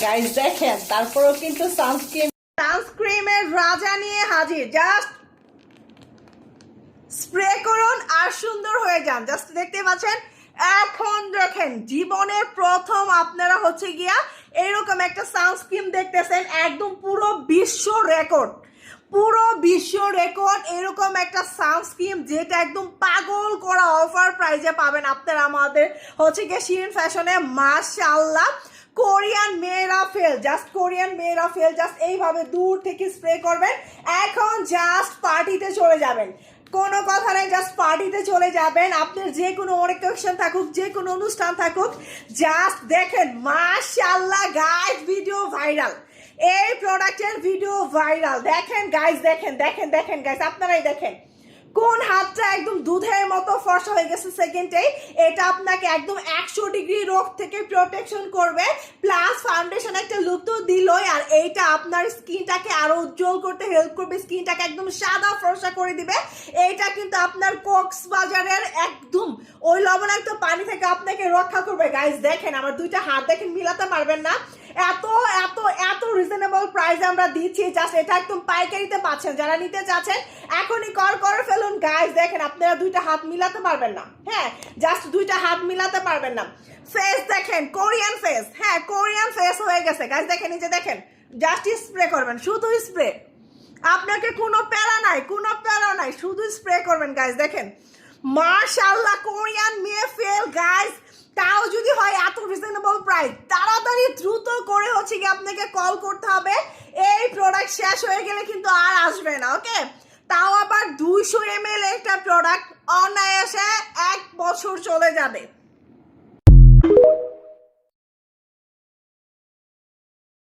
Guys দেখেন, তারপরেও কিন্তু সানস্ক্রিমের রাজা নিয়ে হাজির। জাস্ট স্প্রে করুন আর সুন্দর হয়ে যান। জাস্ট দেখতে পাচ্ছেন, এখন দেখেন জীবনের প্রথম আপনারা হচ্ছে গিয়া এরকম একটা সানস্ক্রিন দেখতেছেন, একদম পুরো বিশ্ব রেকর্ড, পুরো বিশ্ব রেকর্ড এরকম একটা সানস্ক্রিন যেটা একদম পাগল করা অফার প্রাইজে পাবেন আপনারা আমাদের হচ্ছে গিয়ে শিরিন ফ্যাশনে। মাশাআল্লাহ, কোরিয়ান মেয়েরা ফেল, জাস্ট কোরিয়ান মেয়েরা ফেল। জাস্ট এইভাবে দূর থেকে স্প্রে করবেন, এখন জাস্ট পার্টিতে চলে যাবেন, কোনো কথা নেই, জাস্ট পার্টিতে চলে যাবেন। আপনার যে কোনো অকেশন থাকুক, যে কোনো অনুষ্ঠান থাকুক, জাস্ট দেখেন মাশাআল্লাহ গাইস, ভিডিও ভাইরাল, এই প্রোডাক্টের ভিডিও ভাইরাল। দেখেন গাইস, দেখেন দেখেন দেখেন গাইস, আপনারাই দেখেন কোন হাতটা একদম দুধের মতো ফর্সা হয়ে গেছে সেকেন্ডেই। এটা আপনাকে একদম 100 ডিগ্রি রোগ থেকে প্রোটেকশন করবে, প্লাস ফাউন্ডেশন একটা লুক তো দিলই, আর এইটা আপনার স্কিনটাকে আরো উজ্জ্বল করতে হেল্প করবে, স্কিনটাকে একদম সাদা ফর্সা করে দিবে। এইটা কিন্তু আপনার কক্সবাজারের একদম ওই লবণাক্ত পানি থেকে আপনাকে রক্ষা করবে। গাইস দেখেন, আমার দুইটা হাত দেখেন, মিলাতে পারবেন না, এত এত এত রিজনেবল প্রাইসে আমরা দিচ্ছি। জাস্ট এটা একদম পাইকারিতে পাচ্ছেন, যারা নিতে চাচ্ছেন এখনই কল করে ফেলুন। গাইস দেখেন, আপনারা দুইটা হাত মিলাতে পারবেন না, হ্যাঁ জাস্ট দুইটা হাত মিলাতে পারবেন না। ফেস দেখেন, কোরিয়ান ফেস, হ্যাঁ কোরিয়ান ফেস হয়ে গেছে। গাইস দেখেন, এই যে দেখেন, জাস্ট স্প্রে করবেন, শুধু স্প্রে, আপনাকে কোনো প্যারা নাই, কোনো প্যারা নাই, শুধু স্প্রে করবেন। গাইস দেখেন মাশাআল্লাহ, কোরিয়ান মেয়ে ফেল গাইস, তাও যদি হয় এত রিজনেবল প্রাইস, তাড়াতাড়ি দ্রুত করে হচ্ছে কি আপনাকে কল করতে হবে। এই প্রোডাক্ট শেষ হয়ে গেলে কিন্তু আর আসবে না, ওকে? তাও আবার 200 ml একটা প্রোডাক্ট অনায়াসে 1 বছর চলে যাবে।